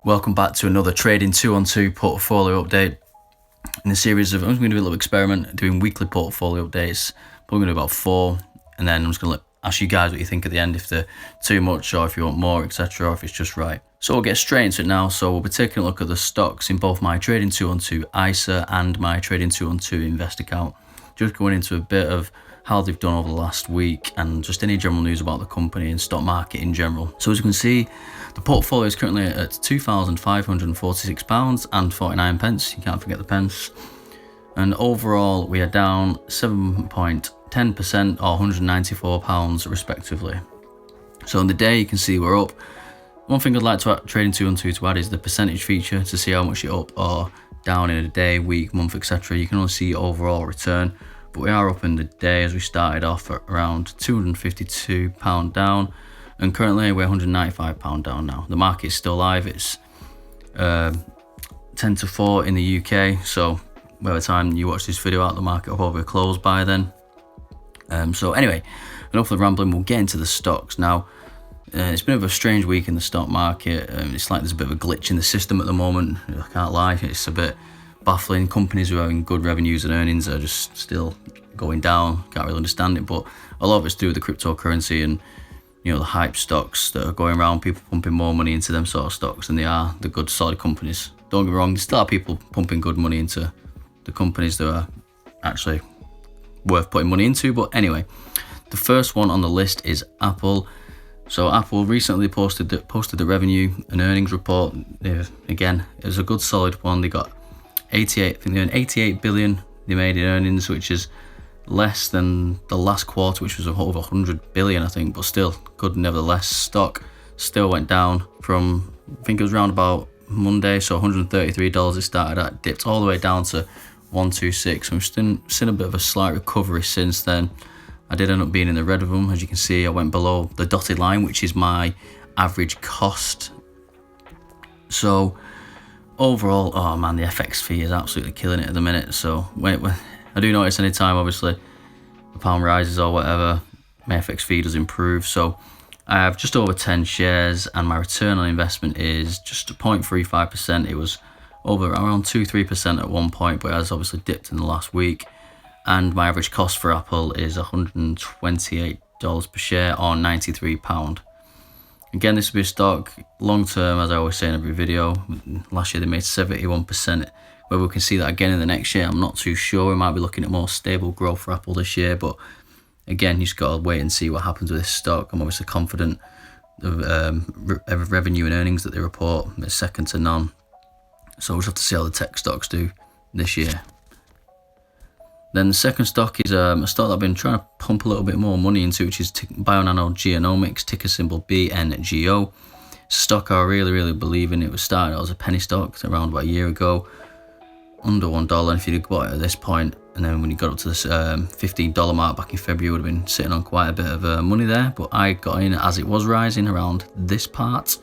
Welcome back to another Trading 2-on-2 portfolio update. In the series of, I'm just going to do a little experiment doing weekly portfolio updates. Probably going to do about 4, and then I'm just going to ask you guys what you think at the end, if they're too much or if you want more, etc., or if it's just right. So we'll get straight into it now. So we'll be taking a look at the stocks in both my Trading 2-on-2 ISA and my Trading 2-on-2 Invest account. Just going into a bit of how they've done over the last week and just any general news about the company and stock market in general. So as you can see, the portfolio is currently at £2,546.49. You can't forget the pence. And overall, we are down 7.10% or £194 respectively. So on the day, you can see we're up. One thing I'd like to Trading 2-on-2 to add is the percentage feature to see how much you're up or down in a day, week, month, etc. You can only see overall return. But we are up in the day as we started off at around £252 down, and currently we're £195 down now. The market is still live. It's 10 to 4 in the UK, so by the time you watch this video out, the market will probably close by then. So anyway, enough of the rambling, we'll get into the stocks now. It's been a bit of a strange week in the stock market. It's like there's a bit of a glitch in the system at the moment. I can't lie, it's a bit baffling. Companies who are having good revenues and earnings are just still going down. Can't really understand it, but a lot of it's to do with the cryptocurrency and the hype stocks that are going around, people pumping more money into them sort of stocks than they are the good solid companies. Don't get me wrong, there still are people pumping good money into the companies that are actually worth putting money into. But anyway, the first one on the list is Apple. So Apple recently posted the revenue and earnings report. Again, it was a good solid one. They got 88 billion they made in earnings, which is less than the last quarter, which was over 100 billion, I think, but still good nevertheless. Stock still went down from, I think it was around about Monday, so $133 it started at, dipped all the way down to 126. We've seen a bit of a slight recovery since then. I did end up being in the red of them. As you can see, I went below the dotted line, which is my average cost. So overall, oh man, the FX fee is absolutely killing it at the minute. So I do notice any time, obviously, the pound rises or whatever, my FX fee does improve. So I have just over 10 shares and my return on investment is just 0.35%. It was over around 2-3% at one point, but it has obviously dipped in the last week. And my average cost for Apple is $128 per share or £93. Again, this will be a stock long term, as I always say in every video. Last year they made 71%. Whether we can see that again in the next year, I'm not too sure. We might be looking at more stable growth for Apple this year, but again, you just got to wait and see what happens with this stock. I'm obviously confident of revenue and earnings that they report is second to none. So we'll just have to see how the tech stocks do this year. Then the second stock is a stock that I've been trying to pump a little bit more money into, which is Bionano genomics, ticker symbol BNGO. It's a stock I really believe in. It was started out as a penny stock around about a year ago, under $1. And if you'd bought it at this point, and then when you got up to this $15 mark back in February, you would have been sitting on quite a bit of money there. But I got in as it was rising around this part,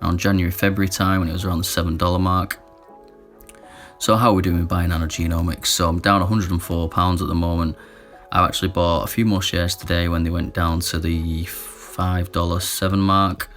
around January, February time, when it was around the $7 mark. So how are we doing with Bionano genomics? So I'm down £104 at the moment. I've actually bought a few more shares today when they went down to the $5.07 mark.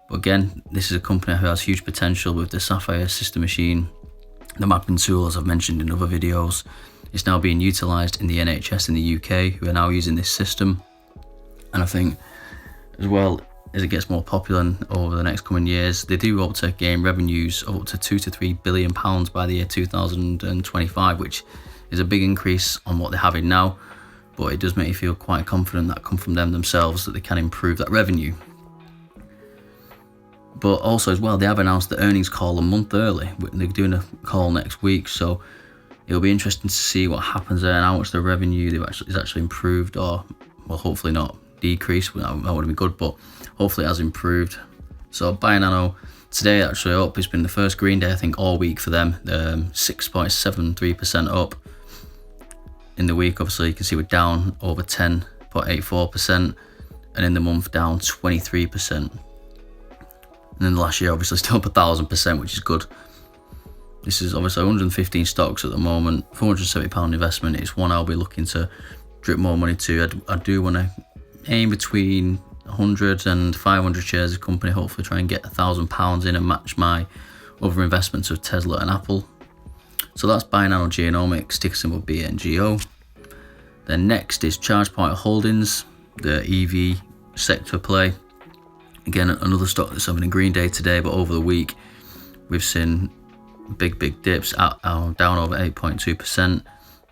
But again, this is a company who has huge potential with the Sapphire system machine, the mapping tool, as I've mentioned in other videos. It's now being utilised in the NHS in the UK, who are now using this system. And I think, as well, as it gets more popular over the next coming years, they do hope to gain revenues of up to £2 to £3 billion by the year 2025, which is a big increase on what they're having now. But it does make you feel quite confident that come from them themselves that they can improve that revenue. But also as well, they have announced the earnings call a month early. They're doing a call next week, so it'll be interesting to see what happens there and how much the revenue is actually improved, or well, hopefully not decreased. That would have been good, but hopefully it has improved. So Bionano today actually up. It's been the first green day I think all week for them. 6.73% up in the week. Obviously you can see we're down over 10.84%, and in the month down 23%. And then the last year obviously still up 1,000%, which is good. This is obviously 115 stocks at the moment, £470 investment. It's one I'll be looking to drip more money to. I do want to aim between 100 and 500 shares of company, hopefully try and get £1,000 in and match my other investments of Tesla and Apple. So that's Bionano Genomics, ticker symbol BNGO. Then next is ChargePoint Holdings, the EV sector play. Again, another stock that's having a green day today, but over the week we've seen big dips, down over 8.2%.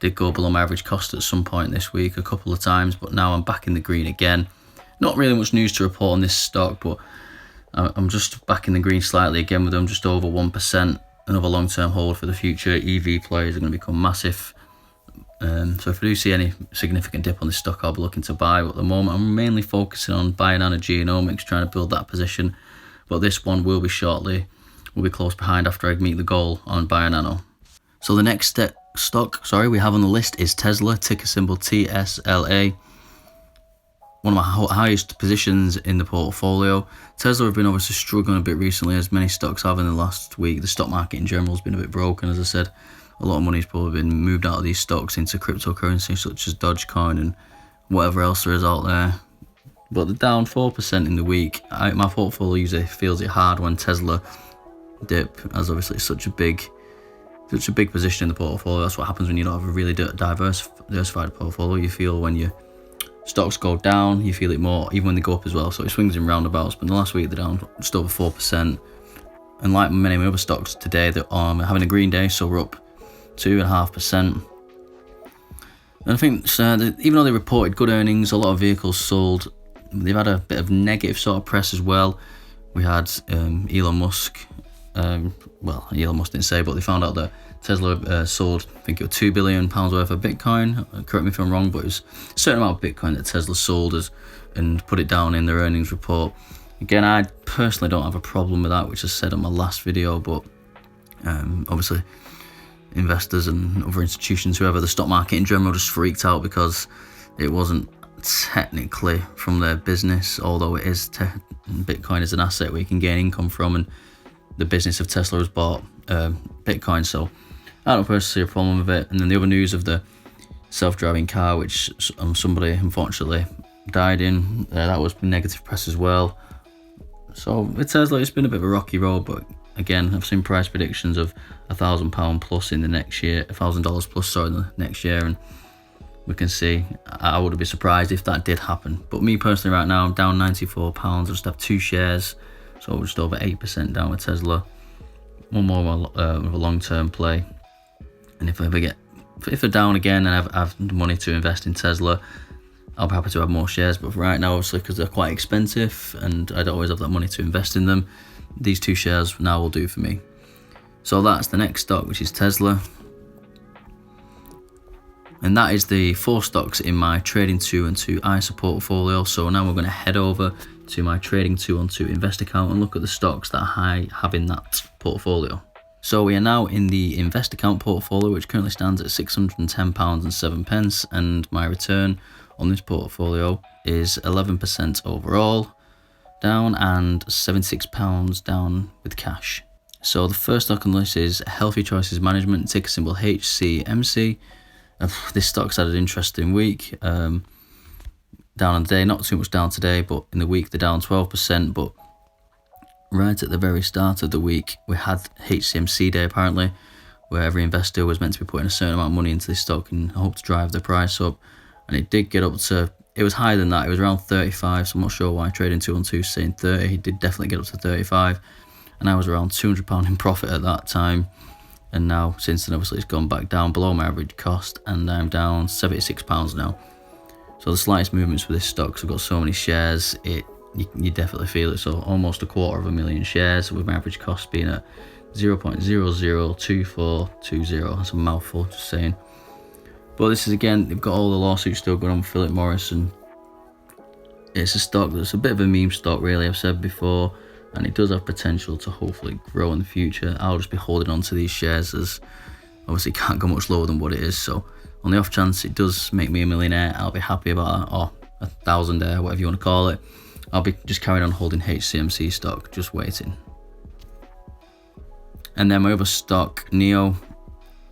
Did go below my average cost at some point this week a couple of times, but now I'm back in the green again. Not really much news to report on this stock, but I'm just back in the green slightly again with them, just over 1%. Another long-term hold for the future. EV players are going to become massive. So if I do see any significant dip on this stock, I'll be looking to buy. But at the moment, I'm mainly focusing on Bionano Genomics, trying to build that position. But this one will be shortly. We'll be close behind after I meet the goal on Bionano. So the next stock we have on the list is Tesla, ticker symbol TSLA. One of my highest positions in the portfolio. Tesla have been obviously struggling a bit recently, as many stocks have in the last week. The stock market in general has been a bit broken, as I said. A lot of money has probably been moved out of these stocks into cryptocurrency such as Dogecoin and whatever else there is out there. But they're down 4% in the week. My portfolio usually feels it hard when Tesla dip, as obviously it's such a big position in the portfolio. That's what happens when you don't have a really diversified portfolio. You feel when your stocks go down, you feel it more, even when they go up as well. So it swings in roundabouts. But in the last week, they're down just over 4%. And like many other stocks today, they're having a green day, so we're up 2.5%. And I think even though they reported good earnings, a lot of vehicles sold, they've had a bit of negative sort of press as well. We had Elon Musk. Elon Musk didn't say, but they found out that Tesla sold, I think it was £2 billion worth of Bitcoin. Correct me if I'm wrong, but it was a certain amount of Bitcoin that Tesla sold and put it down in their earnings report. Again, I personally don't have a problem with that, which I said on my last video, but obviously investors and other institutions, whoever, the stock market in general just freaked out because it wasn't technically from their business, although it is Bitcoin is an asset where you can gain income from, and the business of Tesla has bought Bitcoin, so I don't personally see a problem with it. And then the other news of the self-driving car, which somebody unfortunately died in, that was negative press as well. So with Tesla, it's been a bit of a rocky road, but again, I've seen price predictions of £1,000 plus in the next year, $1,000 plus, in the next year, and we can see. I wouldn't be surprised if that did happen. But me personally, right now, I'm down £94. I just have 2 shares, so just over 8% down with Tesla. One more with a long-term play, and if they're down again and I have money to invest in Tesla, I'll be happy to have more shares. But for right now, obviously, because they're quite expensive and I don't always have that money to invest in them, these 2 shares now will do for me. So that's the next stock, which is Tesla. And that is the 4 stocks in my Trading 212 ISA portfolio. So now we're going to head over to my Trading 212 Invest account and look at the stocks that I have in that portfolio. So we are now in the Invest account portfolio, which currently stands at £610.07, and my return on this portfolio is 11% overall down and £76 down with cash. So the first stock on the list is Healthy Choices Management, ticker symbol HCMC. This stock's had an interesting week. Down on the day, not too much down today, but in the week they're down 12%. But right at the very start of the week, we had HCMC day apparently, where every investor was meant to be putting a certain amount of money into this stock and hope to drive the price up. And it did get up to, it was higher than that, it was around 35, so I'm not sure why Trading 212 is saying 30. It did definitely get up to 35, and I was around £200 in profit at that time. And now, since then, obviously it's gone back down below my average cost, and I'm down £76 now. So the slightest movements with this stock, because I've got so many shares, you definitely feel it. So almost 250,000 shares, with my average cost being at 0.002420. That's a mouthful, just saying. But this is, again, they've got all the lawsuits still going on with Philip Morris, and it's a stock that's a bit of a meme stock, really, I've said before, and it does have potential to hopefully grow in the future. I'll just be holding on to these shares, as obviously can't go much lower than what it is. So on the off chance it does make me a millionaire, I'll be happy about that, or a thousandaire, whatever you want to call it. I'll be just carrying on holding HCMC stock, just waiting. And then my other stock, NEO,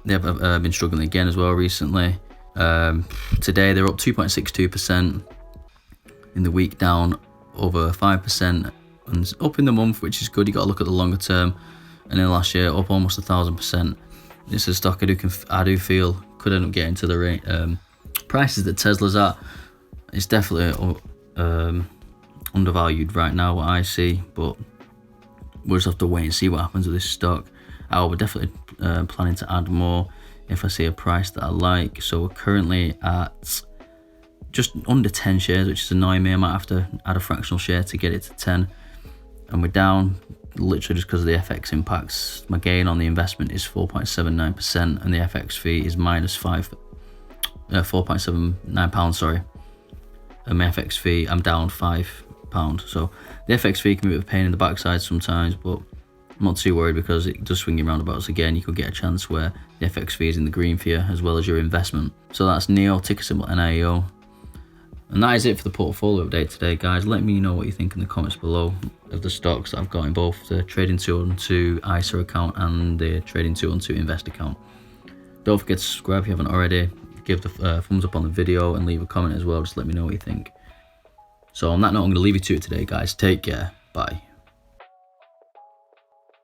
they've been struggling again as well recently. Today they're up 2.62%. In the week down over 5% and up in the month, which is good. You got to look at the longer term. And then last year up almost 1,000%. It's a stock I do feel could end up getting to the prices that Tesla's at. It's definitely undervalued right now, what I see, but we'll just have to wait and see what happens with this stock. I'll be definitely planning to add more if I see a price that I like. So we're currently at just under 10 shares, which is annoying me. I might have to add a fractional share to get it to 10. And we're down literally just because of the FX impacts. My gain on the investment is 4.79%, and the FX fee is minus 4.79 pounds, sorry. And my FX fee, I'm down £5. So the FX fee can be a bit of a pain in the backside sometimes, but I'm not too worried because it does swing you roundabouts again. You could get a chance where the FX fee is in the green for you as well as your investment. So that's NEO, ticker symbol NIO. And that is it for the portfolio update today, guys. Let me know what you think in the comments below of the stocks that I've got in both the Trading 212 ISA account and the Trading 212 Invest account. Don't forget to subscribe if you haven't already. Give the thumbs up on the video and leave a comment as well. Just let me know what you think. So on that note, I'm going to leave you to it today, guys. Take care. Bye.